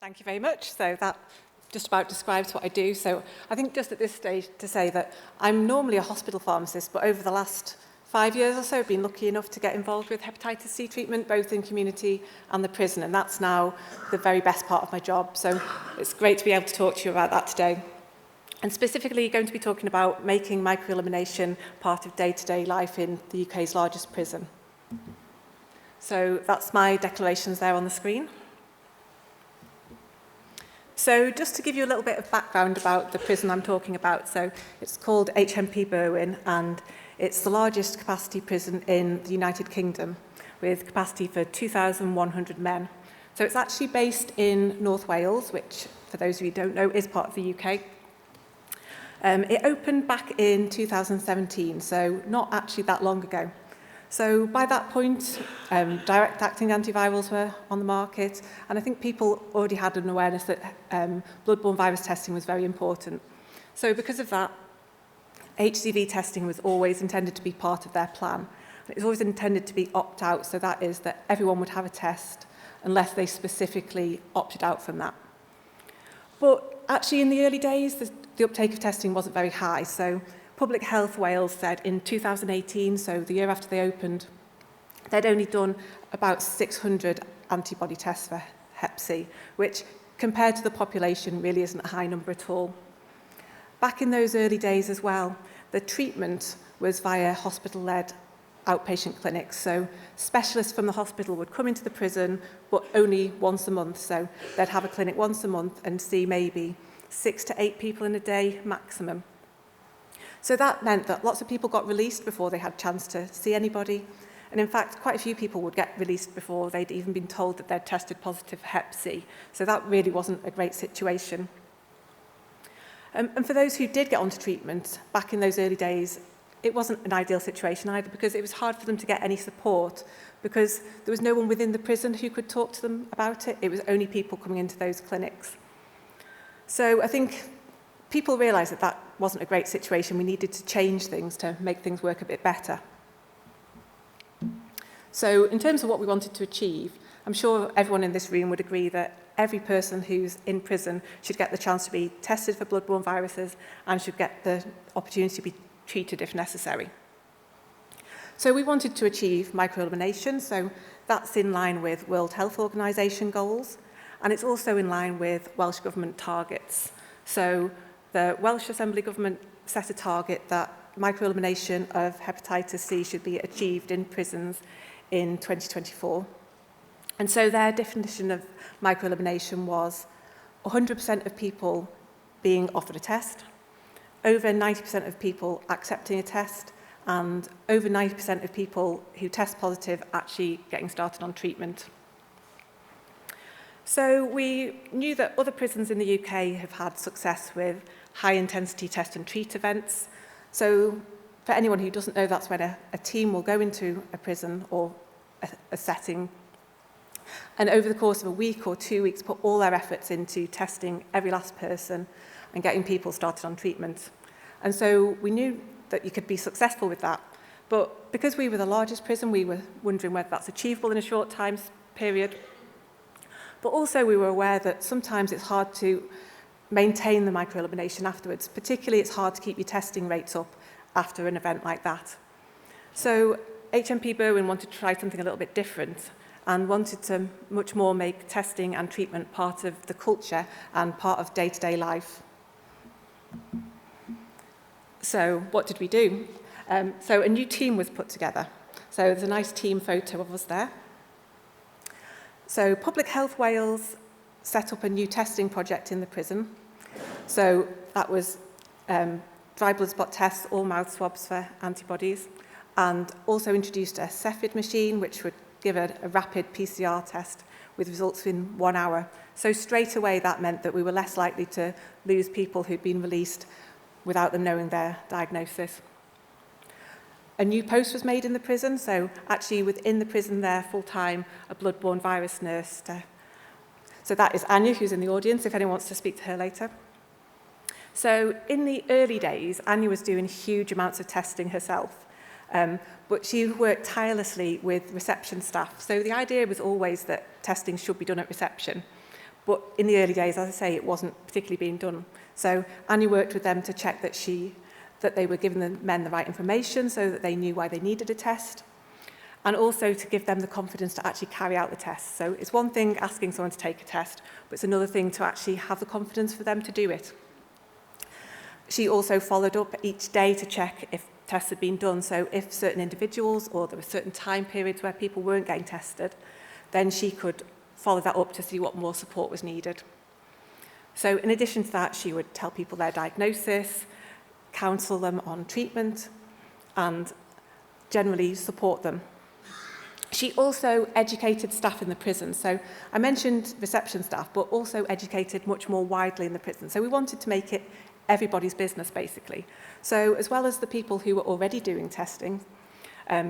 Thank you very much. So that just about describes what I do. So I think just at this stage to say that I'm normally a hospital pharmacist, but over the last 5 years or so, I've been lucky enough to get involved with hepatitis C treatment, both in community and the prison, and that's now the very best part of my job. So it's great to be able to talk to you about that today. And specifically going to be talking about making microelimination part of day-to-day life in the UK's largest prison. So that's my declarations there on the screen. So just to give you a little bit of background about the prison I'm talking about. So it's called HMP Berwyn, and it's the largest capacity prison in the United Kingdom with capacity for 2,100 men. So it's actually based in North Wales, which for those of you who don't know is part of the UK. It opened back in 2017, so not actually that long ago. So by that point, direct-acting antivirals were on the market, and I think people already had an awareness that bloodborne virus testing was very important. So because of that, HCV testing was always intended to be part of their plan. It was always intended to be opt-out, so that is that everyone would have a test unless they specifically opted out from that. But actually in the early days, the uptake of testing wasn't very high, so Public Health Wales said in 2018, so the year after they opened, they'd only done about 600 antibody tests for Hep C, which compared to the population really isn't a high number at all. Back in those early days as well, the treatment was via hospital-led outpatient clinics, so specialists from the hospital would come into the prison, but only once a month, so they'd have a clinic once a month and see maybe 6 to 8 people in a day maximum. So that meant that lots of people got released before they had a chance to see anybody. And in fact, quite a few people would get released before they'd even been told that they'd tested positive for Hep C. So that really wasn't a great situation. And for those who did get onto treatment, back in those early days, it wasn't an ideal situation either, because it was hard for them to get any support, because there was no one within the prison who could talk to them about it. It was only people coming into those clinics. So I think people realised that that wasn't a great situation. We needed to change things to make things work a bit better. So in terms of what we wanted to achieve, I'm sure everyone in this room would agree that every person who's in prison should get the chance to be tested for bloodborne viruses and should get the opportunity to be treated if necessary. So we wanted to achieve microelimination, so that's in line with World Health Organization goals, and it's also in line with Welsh Government targets. So the Welsh Assembly Government set a target that microelimination of hepatitis C should be achieved in prisons in 2024. And so their definition of microelimination was 100% of people being offered a test, over 90% of people accepting a test, and over 90% of people who test positive actually getting started on treatment. So we knew that other prisons in the UK have had success with high-intensity test and treat events. So for anyone who doesn't know, that's when a team will go into a prison or a setting, and over the course of a week or 2 weeks put all their efforts into testing every last person and getting people started on treatment. And so we knew that you could be successful with that. But because we were the largest prison, we were wondering whether that's achievable in a short time period. But also we were aware that sometimes it's hard to maintain the microelimination afterwards. Particularly, it's hard to keep your testing rates up after an event like that. So HMP Berwyn wanted to try something a little bit different and wanted to much more make testing and treatment part of the culture and part of day-to-day life. So what did we do? So a new team was put together. So there's a nice team photo of us there. So Public Health Wales set up a new testing project in the prison. So that was dry blood spot tests, all mouth swabs for antibodies, and also introduced a Cepheid machine, which would give a rapid PCR test with results in 1 hour. So straight away that meant that we were less likely to lose people who'd been released without them knowing their diagnosis. A new post was made in the prison, so actually within the prison there full-time, a bloodborne virus nurse. So that is Anya, who's in the audience, if anyone wants to speak to her later. So in the early days, Anya was doing huge amounts of testing herself, but she worked tirelessly with reception staff. So the idea was always that testing should be done at reception. But in the early days, as I say, it wasn't particularly being done. So Anya worked with them to check that they were giving the men the right information so that they knew why they needed a test, and also to give them the confidence to actually carry out the test. So it's one thing asking someone to take a test, but it's another thing to actually have the confidence for them to do it. She also followed up each day to check if tests had been done. So if certain individuals or there were certain time periods where people weren't getting tested, then she could follow that up to see what more support was needed. So in addition to that, she would tell people their diagnosis, counsel them on treatment, and generally support them. She also educated staff in the prison. So I mentioned reception staff, but also educated much more widely in the prison. So we wanted to make it everybody's business, basically. So as well as the people who were already doing testing,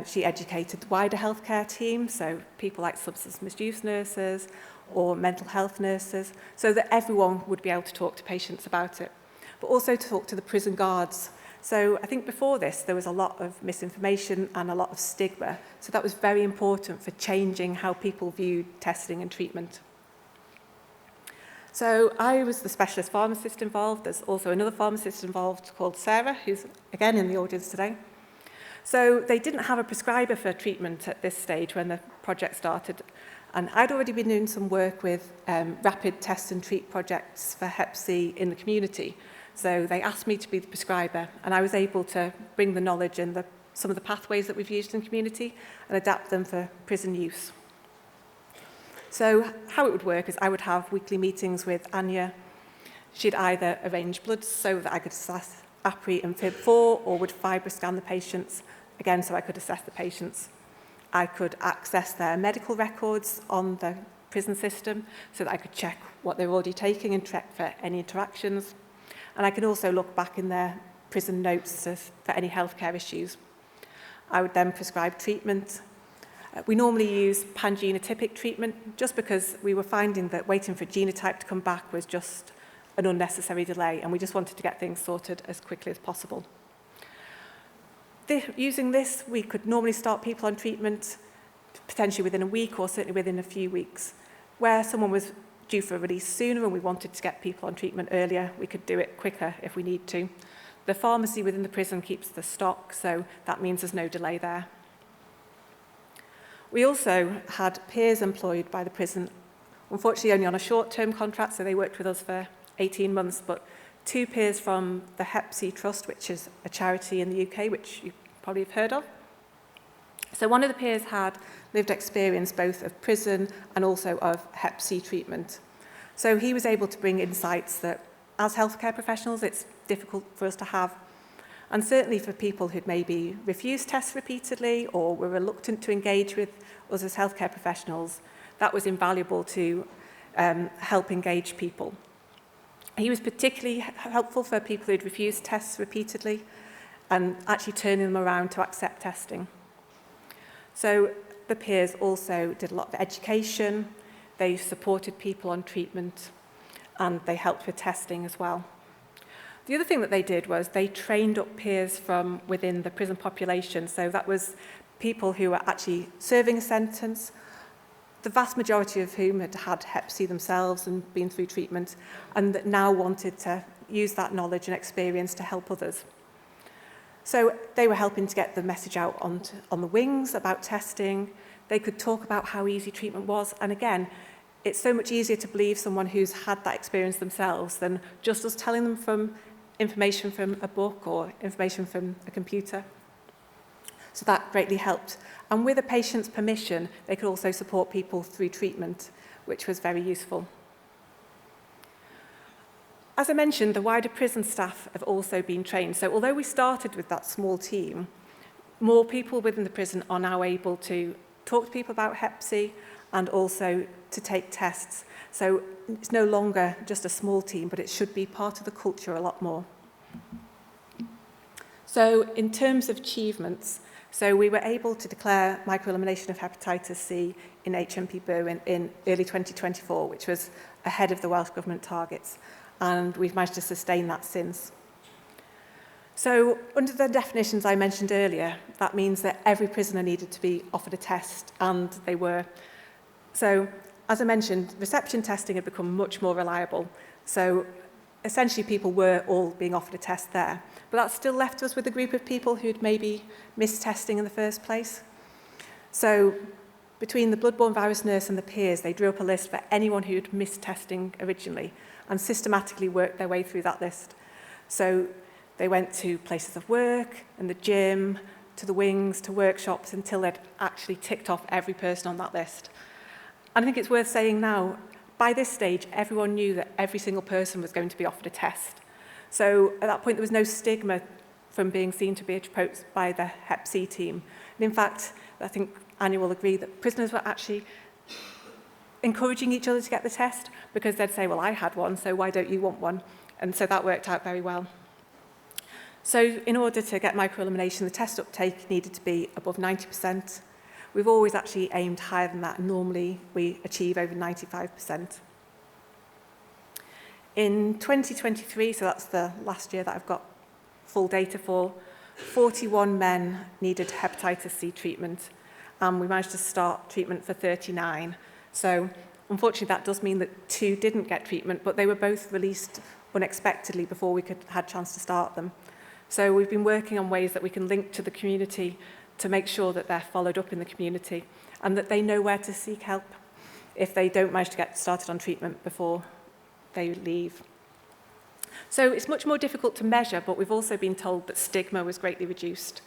she educated the wider healthcare team, so people like substance misuse nurses or mental health nurses, so that everyone would be able to talk to patients about it, but also to talk to the prison guards. So I think before this, there was a lot of misinformation and a lot of stigma. So that was very important for changing how people viewed testing and treatment. So I was the specialist pharmacist involved. There's also another pharmacist involved called Sarah, who's again in the audience today. So they didn't have a prescriber for treatment at this stage when the project started. And I'd already been doing some work with rapid test and treat projects for Hep C in the community. So they asked me to be the prescriber, and I was able to bring the knowledge and some of the pathways that we've used in the community and adapt them for prison use. So how it would work is I would have weekly meetings with Anya. She'd either arrange bloods so that I could assess APRI and FIB4, or would fibroscan the patients, again, so I could assess the patients. I could access their medical records on the prison system so that I could check what they're already taking and check for any interactions. And I can also look back in their prison notes for any healthcare issues. I would then prescribe treatment. We normally use pangenotypic treatment just because we were finding that waiting for genotype to come back was just an unnecessary delay, and we just wanted to get things sorted as quickly as possible. Using this, we could normally start people on treatment potentially within a week or certainly within a few weeks. Where someone was due for release sooner and we wanted to get people on treatment earlier, we could do it quicker if we need to. The pharmacy within the prison keeps the stock, so that means there's no delay there. We also had peers employed by the prison, unfortunately only on a short-term contract, so they worked with us for 18 months, but 2 peers from the Hep C Trust, which is a charity in the UK, which you probably have heard of. So one of the peers had lived experience both of prison and also of Hep C treatment. So he was able to bring insights that as healthcare professionals, it's difficult for us to have. And certainly for people who'd maybe refused tests repeatedly or were reluctant to engage with us as healthcare professionals, that was invaluable to help engage people. He was particularly helpful for people who'd refused tests repeatedly and actually turning them around to accept testing. So the peers also did a lot of education, they supported people on treatment, and they helped with testing as well. The other thing that they did was they trained up peers from within the prison population. So that was people who were actually serving a sentence, the vast majority of whom had had Hep C themselves and been through treatment, and that now wanted to use that knowledge and experience to help others. So they were helping to get the message out on the wings about testing. They could talk about how easy treatment was. And again, it's so much easier to believe someone who's had that experience themselves than just us telling them from information from a book or information from a computer. So that greatly helped. And with a patient's permission, they could also support people through treatment, which was very useful. As I mentioned, the wider prison staff have also been trained. So although we started with that small team, more people within the prison are now able to talk to people about Hep C and also to take tests. So it's no longer just a small team, but it should be part of the culture a lot more. So in terms of achievements, so we were able to declare micro-elimination of hepatitis C in HMP Berwyn in early 2024, which was ahead of the Welsh Government targets. And we've managed to sustain that since. So under the definitions I mentioned earlier, that means that every prisoner needed to be offered a test, and they were. So as I mentioned, reception testing had become much more reliable. So essentially people were all being offered a test there. But that still left us with a group of people who'd maybe missed testing in the first place. So between the bloodborne virus nurse and the peers, they drew up a list for anyone who'd missed testing originally and systematically worked their way through that list. So they went to places of work and the gym, to the wings, to workshops, until they'd actually ticked off every person on that list. And I think it's worth saying now, by this stage, everyone knew that every single person was going to be offered a test. So at that point, there was no stigma from being seen to be approached by the Hep C team. And in fact, I think Anya will agree that prisoners were actually encouraging each other to get the test, because they'd say, well, I had one, so why don't you want one? And so that worked out very well. So in order to get microelimination, the test uptake needed to be above 90%. We've always actually aimed higher than that, and normally we achieve over 95%. In 2023, so that's the last year that I've got full data for, 41 men needed hepatitis C treatment, and we managed to start treatment for 39. So unfortunately, that does mean that 2 didn't get treatment, but they were both released unexpectedly before we had a chance to start them. So we've been working on ways that we can link to the community to make sure that they're followed up in the community and that they know where to seek help if they don't manage to get started on treatment before they leave. So it's much more difficult to measure, but we've also been told that stigma was greatly reduced.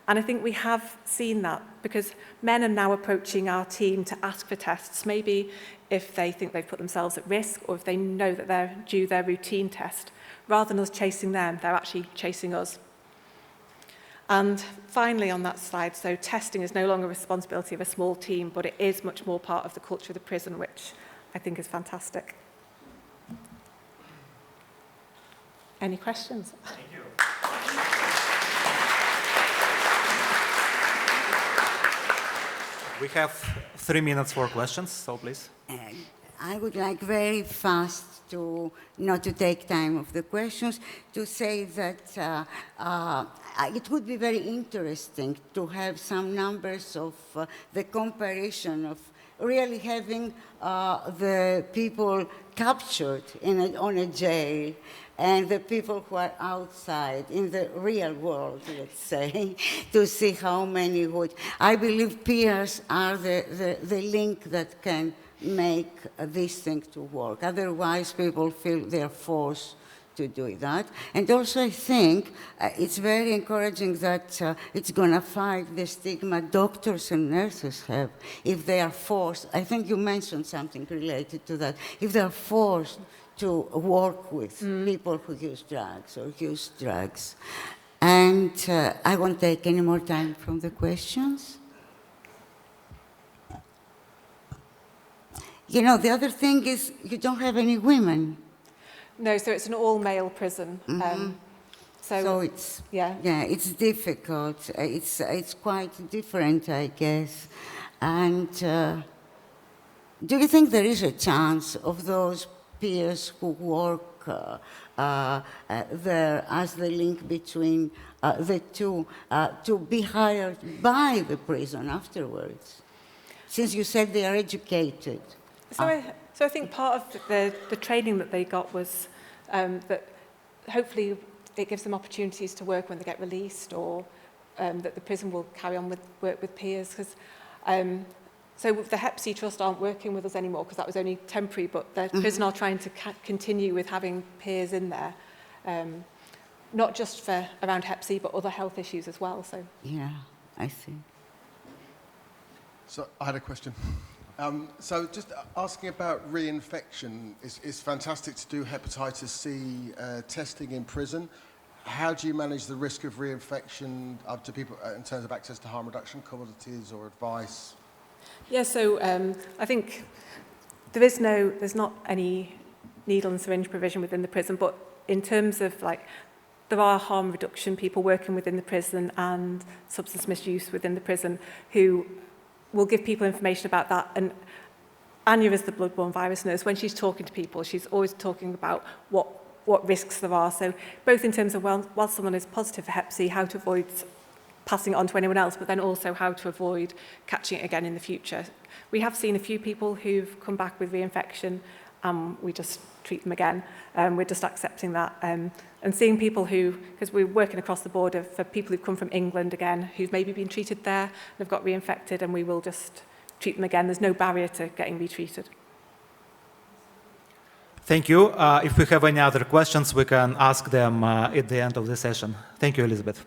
And I think we have seen that because men are now approaching our team to ask for tests, maybe if they think they've put themselves at risk or if they know that they're due their routine test. Rather than us chasing them, they're actually chasing us. And finally on that slide, so testing is no longer a responsibility of a small team, but it is much more part of the culture of the prison, which I think is fantastic. Any questions? Thank you. We have 3 minutes for questions, so please. I would like very fast not to take time of the questions, to say that it would be very interesting to have some numbers of the comparison of really having the people captured on a jail and the people who are outside in the real world, let's say, to see how many would. I believe peers are the link that can make this thing to work. Otherwise, people feel they're forced to do that. And also, I think it's very encouraging that it's going to fight the stigma doctors and nurses have if they are forced. I think you mentioned something related to that. If they're forced to work with people who use drugs or use drugs. And I won't take any more time from the questions. You know, the other thing is you don't have any women. No, so it's an all-male prison. So it's, yeah, it's difficult. It's quite different, I guess. And do you think there is a chance of those peers who work there as the link between the two to be hired by the prison afterwards? Since you said they are educated. So I think part of the training that they got was that hopefully it gives them opportunities to work when they get released, or that the prison will carry on with work with peers. Because so the Hep C Trust aren't working with us anymore because that was only temporary, but the prison are trying to continue with having peers in there, not just for around Hep C, but other health issues as well. So yeah, I see. So I had a question. So just asking about reinfection, it's fantastic to do hepatitis C testing in prison. How do you manage the risk of reinfection up to people in terms of access to harm reduction commodities or advice? yeah, so I think there's not any needle and syringe provision within the prison, but in terms of there are harm reduction people working within the prison and substance misuse within the prison who will give people information about that. And Anya is the bloodborne virus nurse. When she's talking to people, she's always talking about what risks there are. So both in terms of while someone is positive for Hep C, how to avoid passing it on to anyone else, but then also how to avoid catching it again in the future. We have seen a few people who've come back with reinfection, we just treat them again. We're just accepting that. And seeing people who, because we're working across the border for people who've come from England again, who've maybe been treated there and have got reinfected, and we will just treat them again. There's no barrier to getting retreated. Thank you. If we have any other questions, we can ask them at the end of the session. Thank you, Elizabeth.